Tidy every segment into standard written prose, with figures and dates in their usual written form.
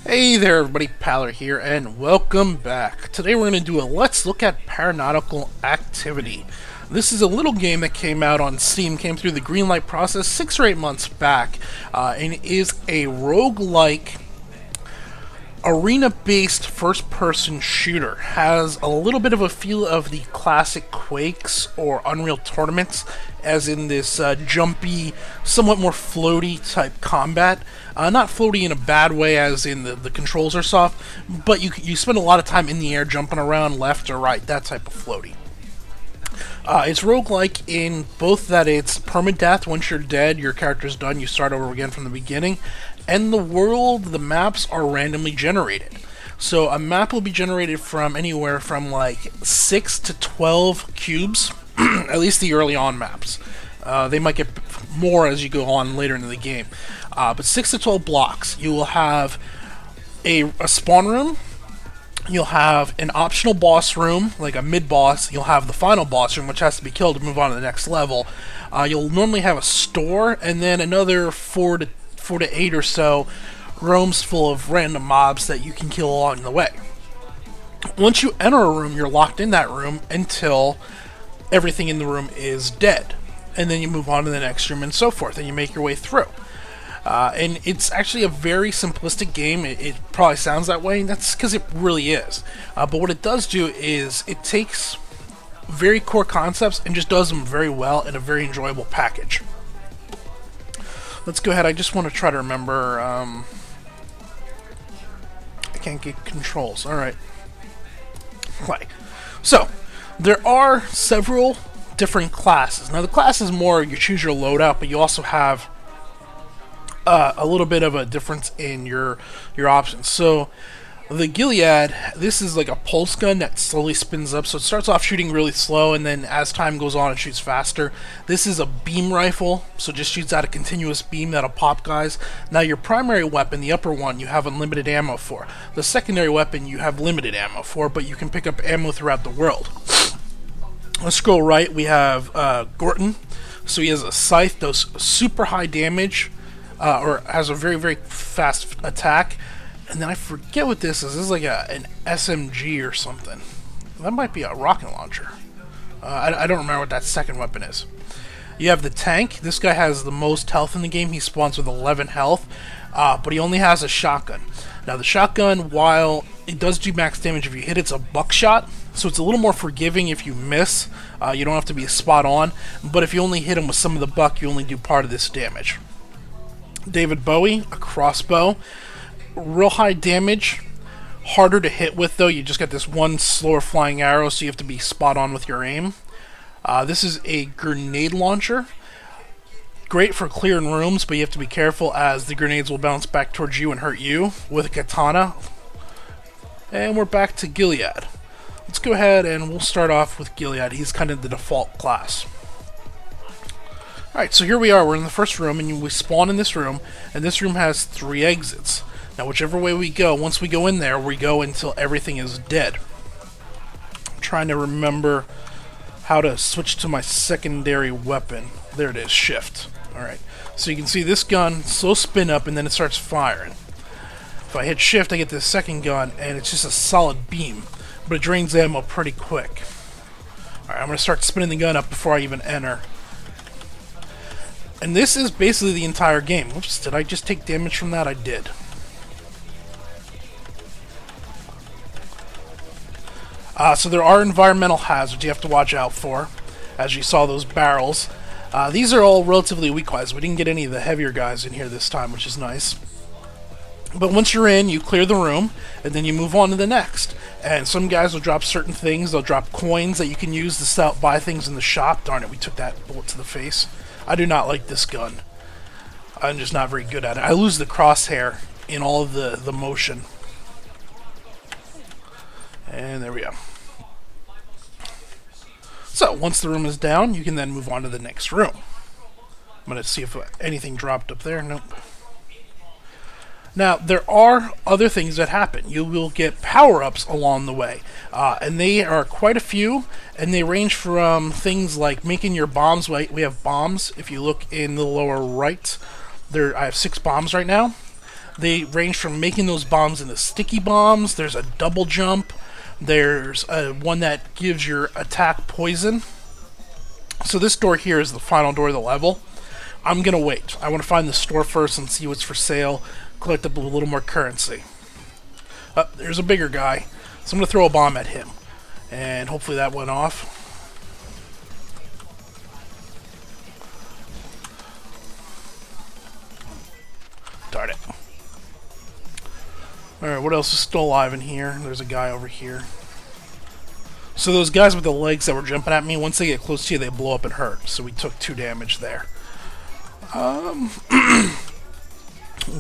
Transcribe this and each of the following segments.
Hey there everybody, Paller here, and welcome back. Today we're going to do a Let's Look at Paranautical Activity. This is a little game that came out on Steam, came through the greenlight process 6 or 8 months back, and is a roguelike arena-based first-person shooter. Has a little bit of a feel of the classic Quakes or Unreal Tournaments, as in this jumpy, somewhat more floaty type combat. Not floaty in a bad way, as in the controls are soft, but you spend a lot of time in the air jumping around left or right, that type of floaty. It's roguelike in both that it's permadeath. Once you're dead, your character's done, you start over again from the beginning. And the maps are randomly generated. So a map will be generated from anywhere from like 6 to 12 cubes, at least the early on maps. They might get more as you go on later into the game. But 6 to 12 blocks. You will have a spawn room. You'll have an optional boss room, like a mid-boss. You'll have the final boss room, which has to be killed to move on to the next level. You'll normally have a store, and then another 4 to 8 or so rooms full of random mobs that you can kill along the way. Once you enter a room, you're locked in that room until everything in the room is dead. And then you move on to the next room and so forth, and you make your way through. And it's actually a very simplistic game. It probably sounds that way, and that's because it really is. But what it does do is it takes very core concepts and just does them very well in a very enjoyable package. Let's go ahead. I just want to try to remember. I can't get controls. Alright. Play. So, there are several different classes. Now, the class is more you choose your loadout, but you also have a little bit of a difference in your options. So the Gilead, this is like a pulse gun that slowly spins up. So it starts off shooting really slow, and then as time goes on, it shoots faster. This is a beam rifle, so it just shoots out a continuous beam that'll pop guys. Now your primary weapon, the upper one, you have unlimited ammo for. The secondary weapon, you have limited ammo for, but you can pick up ammo throughout the world. Let's go right. We have Gorton. So he has a scythe, does super high damage. Or has a very, very fast attack. And then I forget what this is. This is like an SMG or something. That might be a rocket launcher. I don't remember what that second weapon is. You have the tank. This guy has the most health in the game. He spawns with 11 health. But he only has a shotgun. Now the shotgun, while it does do max damage if you hit, it's a buckshot. So it's a little more forgiving if you miss. You don't have to be spot on. But if you only hit him with some of the buck, you only do part of this damage. David Bowie, a crossbow. Real high damage. Harder to hit with, though. You just got this one slower flying arrow, so you have to be spot on with your aim. This is a grenade launcher. Great for clearing rooms, but you have to be careful, as the grenades will bounce back towards you and hurt you with a katana. And we're back to Gilead. Let's go ahead and we'll start off with Gilead. He's kind of the default class. Alright, so here we are. We're in the first room, and we spawn in this room, and this room has 3 exits. Now, whichever way we go, once we go in there, we go until everything is dead. I'm trying to remember how to switch to my secondary weapon. There it is, shift. Alright, so you can see this gun, slow spin up, and then it starts firing. If I hit shift, I get this second gun, and it's just a solid beam, but it drains ammo pretty quick. Alright, I'm going to start spinning the gun up before I even enter. And this is basically the entire game. Whoops, did I just take damage from that? I did. So there are environmental hazards you have to watch out for, as you saw those barrels. These are all relatively weak guys. We didn't get any of the heavier guys in here this time, which is nice. But once you're in, you clear the room, and then you move on to the next. And some guys will drop certain things. They'll drop coins that you can use to buy things in the shop. Darn it, we took that bullet to the face. I do not like this gun. I'm just not very good at it. I lose the crosshair in all of the motion. And there we go. So, once the room is down, you can then move on to the next room. I'm going to see if anything dropped up there. Nope. Now, there are other things that happen. You will get power-ups along the way, and they are quite a few, and they range from things like making your bombs. We have bombs. If you look in the lower right, I have 6 bombs right now. They range from making those bombs into sticky bombs. There's a double jump. There's one that gives your attack poison. So this door here is the final door of the level. I'm going to wait. I want to find the store first and see what's for sale. Collect up a little more currency. There's a bigger guy. So I'm going to throw a bomb at him. And hopefully that went off. Darn it. Alright, what else is still alive in here? There's a guy over here. So those guys with the legs that were jumping at me, once they get close to you, they blow up and hurt. So we took 2 damage there.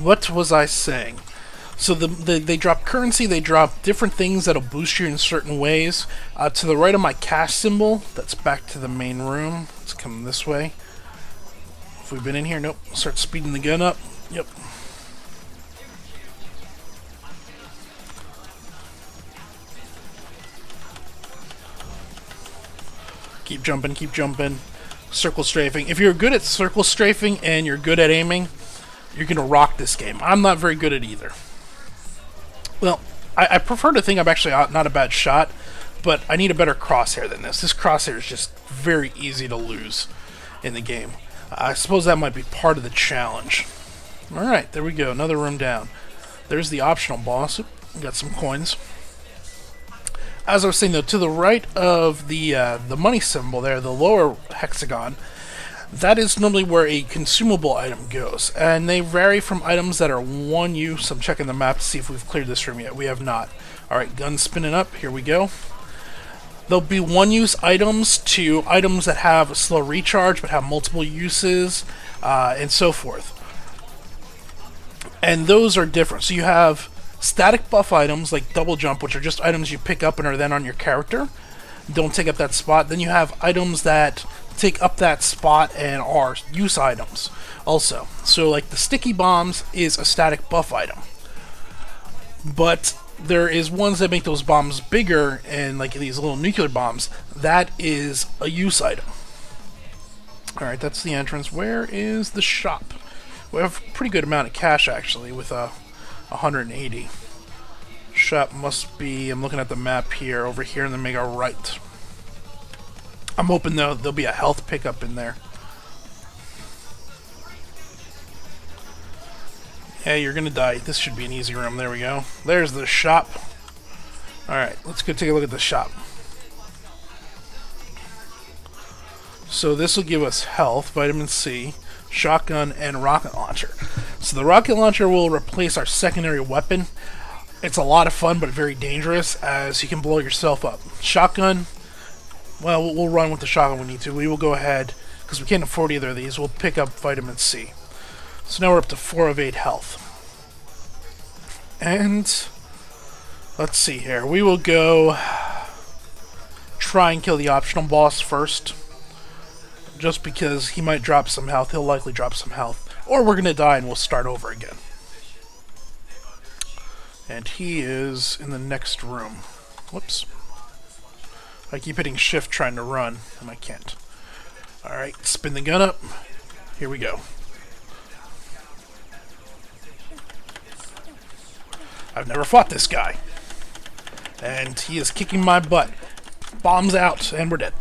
What was I saying? So they drop currency, they drop different things that'll boost you in certain ways. To the right of my cash symbol, that's back to the main room. Let's come this way. If we've been in here, nope. Start speeding the gun up. Yep. Keep jumping, keep jumping. Circle strafing. If you're good at circle strafing and you're good at aiming, you're going to rock this game. I'm not very good at either. Well, I prefer to think I'm actually not a bad shot, but I need a better crosshair than this. This crosshair is just very easy to lose in the game. I suppose that might be part of the challenge. Alright, there we go. Another room down. There's the optional boss. Oop, got some coins. As I was saying, though, to the right of the money symbol there, the lower hexagon, that is normally where a consumable item goes. And they vary from items that are one use. I'm checking the map to see if we've cleared this room yet. We have not. Alright, gun spinning up. Here we go. There'll be one-use items to items that have a slow recharge but have multiple uses, and so forth. And those are different. So you have static buff items like double jump, which are just items you pick up and are then on your character. Don't take up that spot. Then you have items that take up that spot and are use items also. So like the sticky bombs is a static buff item. But there is ones that make those bombs bigger, and like these little nuclear bombs, that is a use item. Alright, that's the entrance. Where is the shop? We have a pretty good amount of cash actually with 180. Shop must be, I'm looking at the map here, over here in the mega right. I'm hoping though there'll be a health pickup in there. Yeah, you're gonna die. This should be an easy room. There we go. There's the shop. Alright, let's go take a look at the shop. So this will give us health, vitamin C, shotgun, and rocket launcher. So the rocket launcher will replace our secondary weapon. It's a lot of fun, but very dangerous, as you can blow yourself up. Shotgun, well, we'll run with the shotgun when we need to. We will go ahead, because we can't afford either of these, we'll pick up vitamin C. So now we're up to 4 of 8 health. And let's see here. We will go try and kill the optional boss first. Just because he might drop some health. He'll likely drop some health. Or we're going to die and we'll start over again. And he is in the next room. Whoops. I keep hitting shift trying to run, and I can't. Alright, spin the gun up. Here we go. I've never fought this guy. And he is kicking my butt. Bombs out, and we're dead.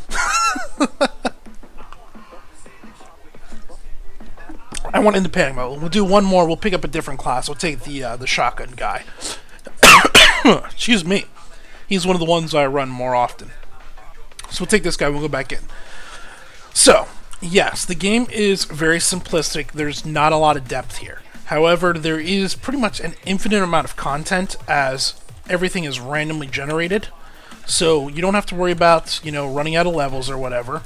I went into panic mode. We'll do one more. We'll pick up a different class. We'll take the shotgun guy. Excuse me. He's one of the ones I run more often. So we'll take this guy. We'll go back in. So, yes, the game is very simplistic. There's not a lot of depth here. However, there is pretty much an infinite amount of content, as everything is randomly generated. So you don't have to worry about, you know, running out of levels or whatever.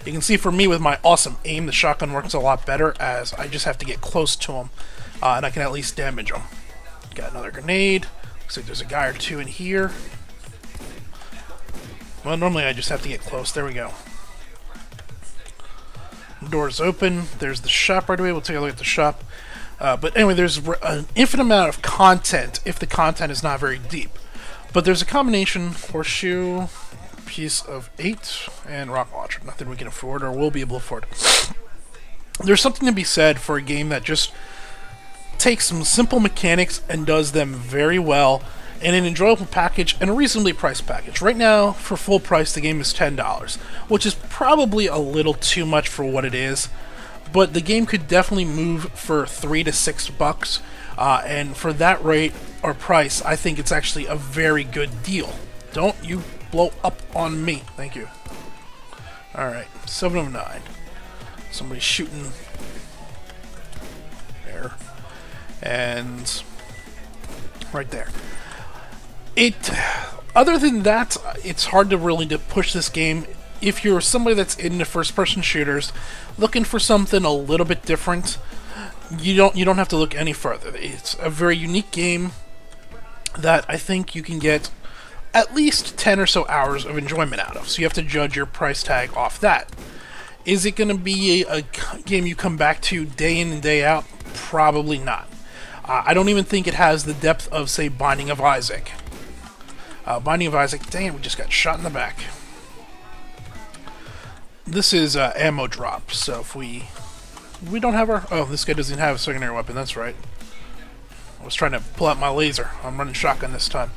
You can see for me with my awesome aim, the shotgun works a lot better, as I just have to get close to him, and I can at least damage him. Got another grenade. Looks like there's a guy or two in here. Well, normally I just have to get close. There we go. Doors open. There's the shop right away. We'll take a look at the shop. But anyway, there's an infinite amount of content if the content is not very deep. But there's a combination: horseshoe, piece of 8, and rocket launcher. Nothing we can afford or will be able to afford. There's something to be said for a game that just takes some simple mechanics and does them very well in an enjoyable package and a reasonably priced package. Right now, for full price, the game is $10, which is probably a little too much for what it is, but the game could definitely move for $3 to $6, and for that rate or price, I think it's actually a very good deal. Don't you blow up on me. Thank you. Alright, 7 of 9. Somebody's shooting there. And right there. Other than that, it's hard to really push this game. If you're somebody that's into first-person shooters, looking for something a little bit different, you don't have to look any further. It's a very unique game that I think you can get at least 10 or so hours of enjoyment out of. So you have to judge your price tag off that. Is it going to be a game you come back to day in and day out? Probably not. I don't even think it has the depth of, say, Binding of Isaac. Binding of Isaac, damn, we just got shot in the back. This is ammo drop, so if we don't have our... Oh, this guy doesn't have a secondary weapon, that's right. I was trying to pull out my laser. I'm running shotgun this time.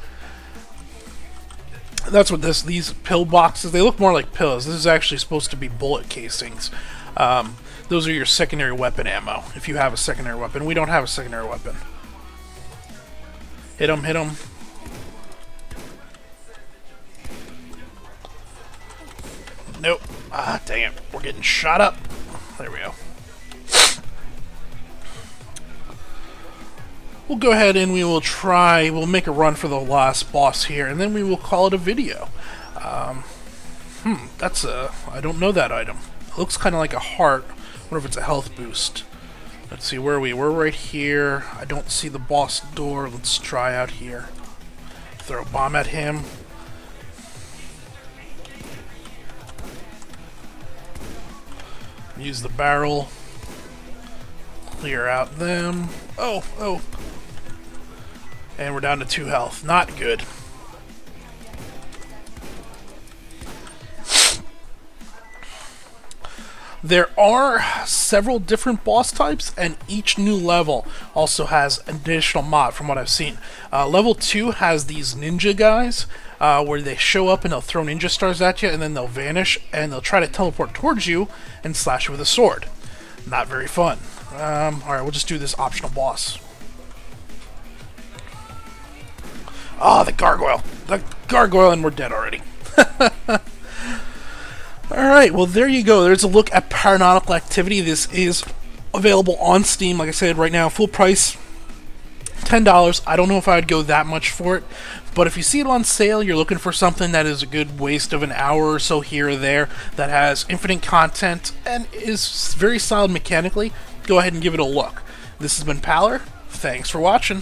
That's what these pill boxes, they look more like pills. This is actually supposed to be bullet casings. Those are your secondary weapon ammo, if you have a secondary weapon. We don't have a secondary weapon. Hit him, hit him. Nope. Ah, dang it. We're getting shot up. There we go. We'll go ahead and we'll make a run for the last boss here, and then we will call it a video. I don't know that item. It looks kind of like a heart. I wonder if it's a health boost. Let's see, where are we? We're right here. I don't see the boss door. Let's try out here. Throw a bomb at him. Use the barrel. Clear out them. Oh. And we're down to 2 health. Not good. There are several different boss types, and each new level also has an additional mod from what I've seen. Level 2 has these ninja guys, where they show up and they'll throw ninja stars at you, and then they'll vanish, and they'll try to teleport towards you and slash you with a sword. Not very fun. Alright, we'll just do this optional boss. Ah, the gargoyle! The gargoyle, and we're dead already. Alright, well there you go. There's a look at Paranautical Activity. This is available on Steam, like I said, right now, full price, $10. I don't know if I'd go that much for it, but if you see it on sale, you're looking for something that is a good waste of an hour or so here or there, that has infinite content, and is very solid mechanically, go ahead and give it a look. This has been Paler. Thanks for watching.